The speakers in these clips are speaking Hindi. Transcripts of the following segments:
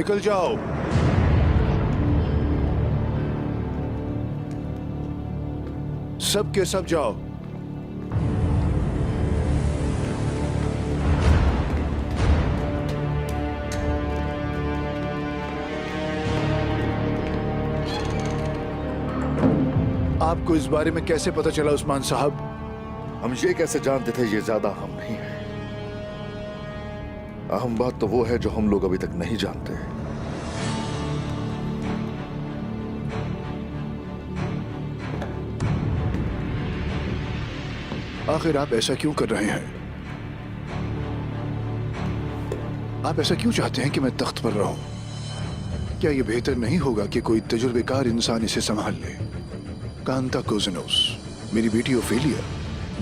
निकल जाओ। सब के सब जाओ। आपको इस बारे में कैसे पता चला उस्मान साहब? हम ये कैसे जानते थे? ये ज्यादा अहम नहीं है। अहम बात तो वो है जो हम लोग अभी तक नहीं जानते। आखिर आप ऐसा क्यों कर रहे हैं? आप ऐसा क्यों चाहते हैं कि मैं तख्त पर रहूं? क्या यह बेहतर नहीं होगा कि कोई तजुर्बेकार इंसान इसे संभाल ले? कांता कोज़नोस, मेरी बेटी ओफेलिया,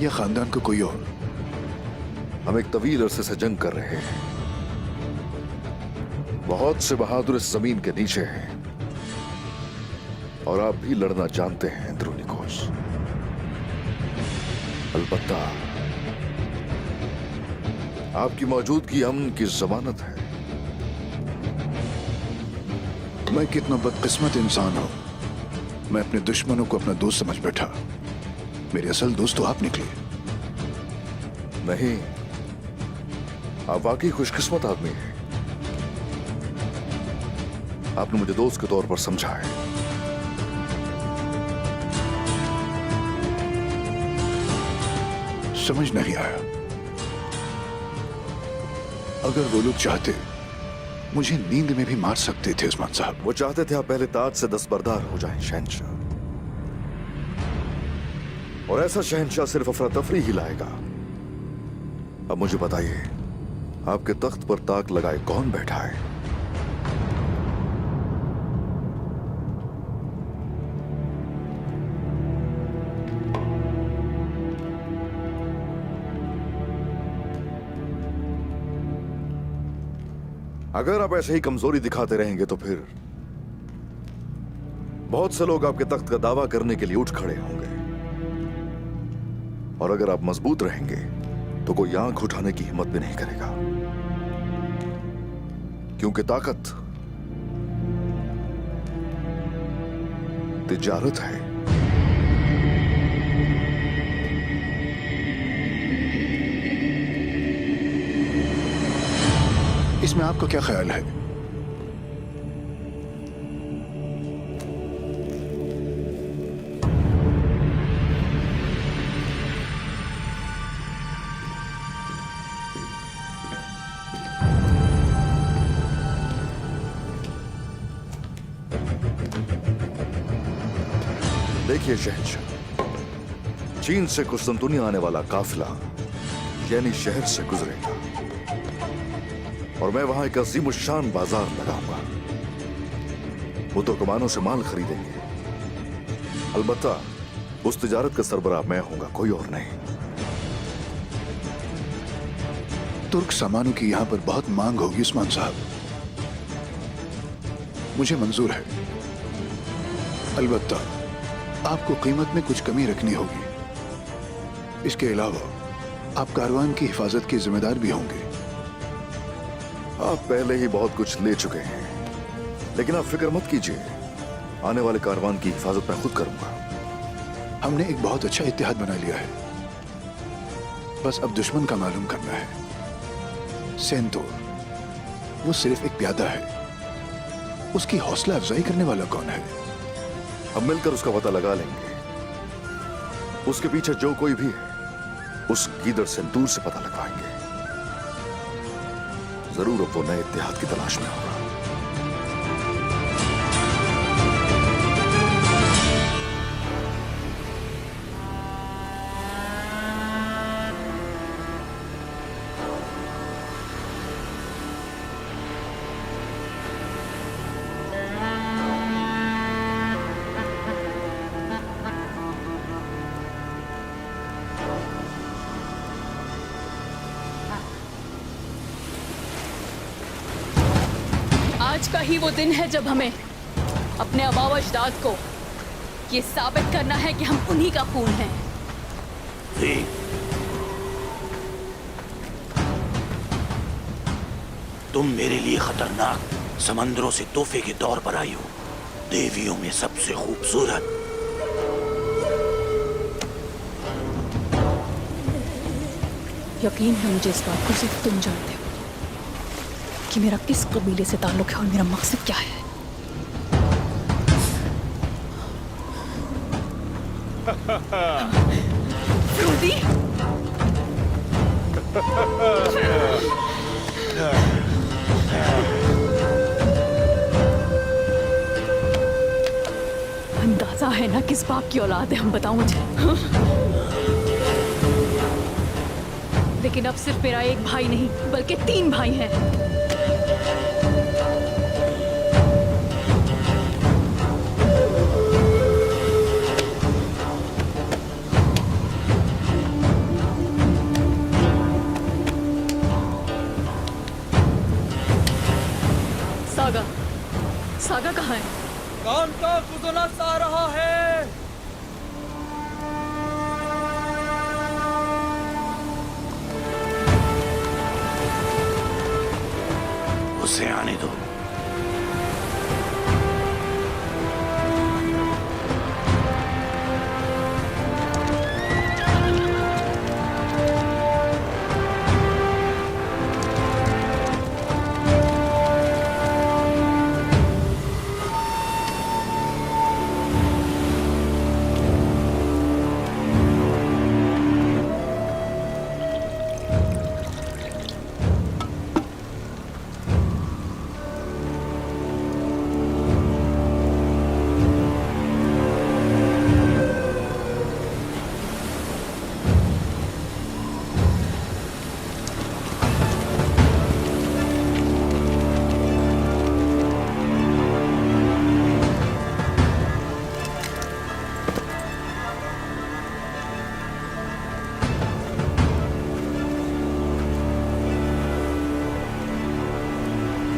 या खानदान का कोई और? हम एक तवील अरसे से जंग कर रहे हैं। बहुत से बहादुर इस जमीन के नीचे हैं और आप भी लड़ना जानते हैं एंद्रोनिकोस। अलबत्ता आपकी मौजूदगी अमन की जमानत है। मैं कितना बदकिस्मत इंसान हूं। मैं अपने दुश्मनों को अपना दोस्त समझ बैठा। मेरे असल दोस्त तो आप निकले। नहीं, आप वाकई खुशकिस्मत आदमी हैं। आपने मुझे दोस्त के तौर पर समझा है। समझ नहीं आया। अगर वो लोग चाहते मुझे नींद में भी मार सकते थे उस्मान साहब। वो चाहते थे आप पहले ताज से दस्तबरदार हो जाएं शहंशाह, और ऐसा शहंशाह सिर्फ अफरा तफरी ही लाएगा। अब मुझे बताइए, आपके तख्त पर ताक लगाए कौन बैठा है? अगर आप ऐसे ही कमजोरी दिखाते रहेंगे तो फिर बहुत से लोग आपके तख्त का दावा करने के लिए उठ खड़े होंगे, और अगर आप मजबूत रहेंगे तो कोई आंख उठाने की हिम्मत भी नहीं करेगा, क्योंकि ताकत तिजारत है। इसमें आपका क्या ख्याल है? देखिए शहंशाह, चीन से कुस्तुनतुनिया आने वाला काफिला यानी शहर से गुजरेगा, और मैं वहां एक अजीमुशान बाजार लगाऊंगा। वो तो कमानों से माल खरीदेंगे। अलबत्ता उस तिजारत का सरबराह मैं होऊंगा, कोई और नहीं। तुर्क सामानों की यहां पर बहुत मांग होगी उस्मान साहब। मुझे मंजूर है। अलबत्ता आपको कीमत में कुछ कमी रखनी होगी। इसके अलावा आप कारवान की हिफाजत के जिम्मेदार भी होंगे। आप पहले ही बहुत कुछ ले चुके हैं, लेकिन आप फिक्र मत कीजिए, आने वाले कारवान की हिफाजत मैं खुद करूंगा। हमने एक बहुत अच्छा इत्तेहाद बना लिया है, बस अब दुश्मन का मालूम करना है। सेंतोर, वो सिर्फ एक प्यादा है। उसकी हौसला अफजाई करने वाला कौन है? अब मिलकर उसका पता लगा लेंगे। उसके पीछे जो कोई भी है, उस गीदड़ से दूर से पता लगवाएंगे। जरूर अब वो नए इत्तेहाद की तलाश में होगा। आज का ही वो दिन है जब हमें अपने आबाव अजदाद को ये साबित करना है कि हम उन्हीं का खून है। तुम मेरे लिए खतरनाक समंदरों से तोहफे के तौर पर आई हूं, देवियों में सबसे खूबसूरत। यकीन है मुझे इस बात को सिर्फ तुम जानते हो कि मेरा किस कबीले से ताल्लुक है और मेरा मकसद क्या है। फ्रूटी? अंदाजा है ना किस बाप की औलाद है हम, बताओ मुझे। लेकिन अब सिर्फ मेरा एक भाई नहीं बल्कि 3 भाई हैं। सागा, सागा कहाँ है? कौन का गुजलस आ रहा है? उसे आने दो।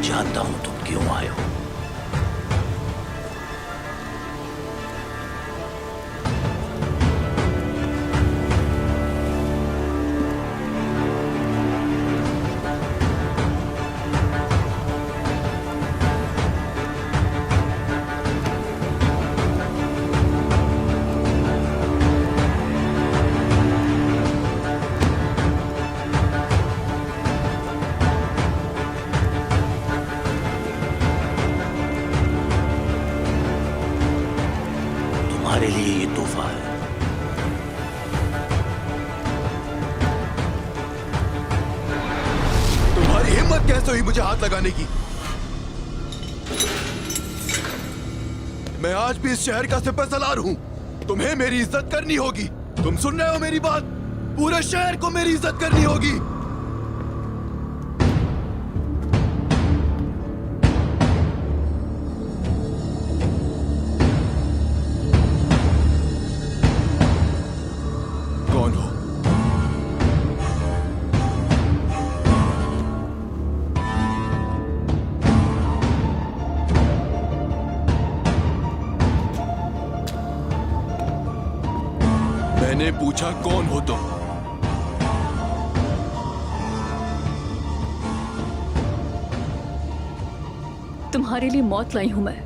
जानता हूं तुम क्यों आए हो। तुम्हारे लिए ये तोहफा है। तुम्हारी हिम्मत कैसे हुई मुझे हाथ लगाने की? मैं आज भी इस शहर का सिपहसालार हूं। तुम्हें मेरी इज्जत करनी होगी। तुम सुन रहे हो मेरी बात? पूरे शहर को मेरी इज्जत करनी होगी। कौन हो? मैंने पूछा कौन हो तुम? तुम्हारे लिए मौत लाई हूं मैं।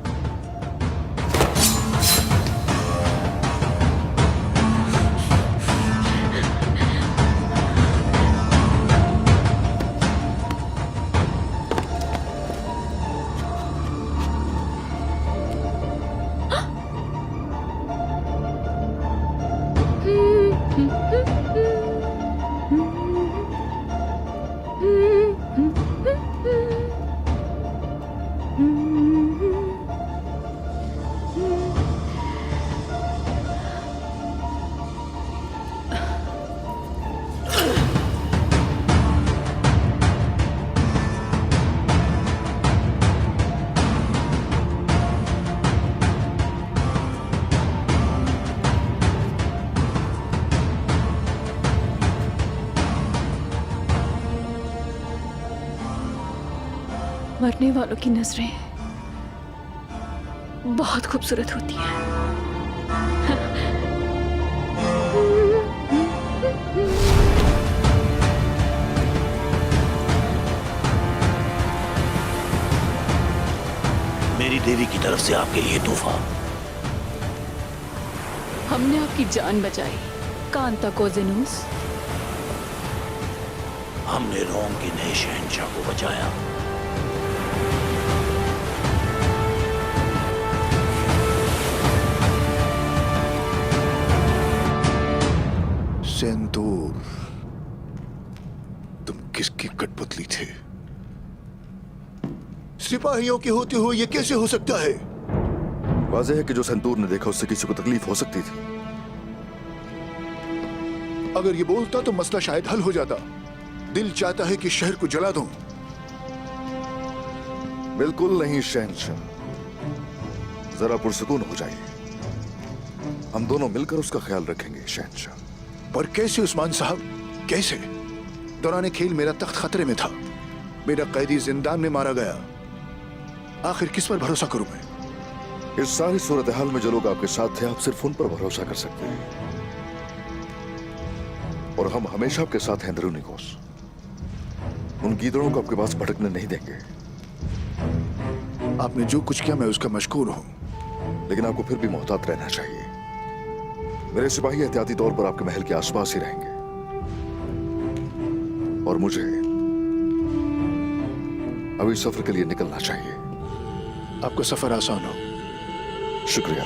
मरने वालों की नजरें बहुत खूबसूरत होती हैं। तरफ से आपके लिए तोहफा। हमने आपकी जान बचाई कांता कोजेनूस। हमने रोम के नए शहंशाह को बचाया। सेंतूर, तुम किसकी कठपुतली थे? सिपाहियों के होते हुए ये कैसे हो सकता है? वाज़ेह है कि जो सेंतूर ने देखा उससे किसी को तकलीफ हो सकती थी। अगर ये बोलता तो मसला शायद हल हो जाता। दिल चाहता है कि शहर को जला दूं। बिल्कुल नहीं शहंशाह, जरा पुरसुकून हो जाइए। हम दोनों मिलकर उसका ख्याल रखेंगे शहंशाह। पर कैसे उस्मान साहब, कैसे? दौरान खेल मेरा तख्त खतरे में था, मेरा कैदी जिंदान में मारा गया। आखिर किस पर भरोसा करूं मैं? इस सारी सूरत हाल में जो लोग आपके साथ थे, आप सिर्फ उन पर भरोसा कर सकते हैं। और हम हमेशा आपके साथ हैं अंदरूनी कोस। उन गीदड़ों को आपके पास भटकने नहीं देंगे। आपने जो कुछ किया मैं उसका मशकूर हूं। लेकिन आपको फिर भी मोहतात रहना चाहिए। मेरे सिपाही एहतियाती तौर पर आपके महल के आसपास ही रहेंगे। और मुझे अभी सफर के लिए निकलना चाहिए। आपका सफर आसान हो। शुक्रिया।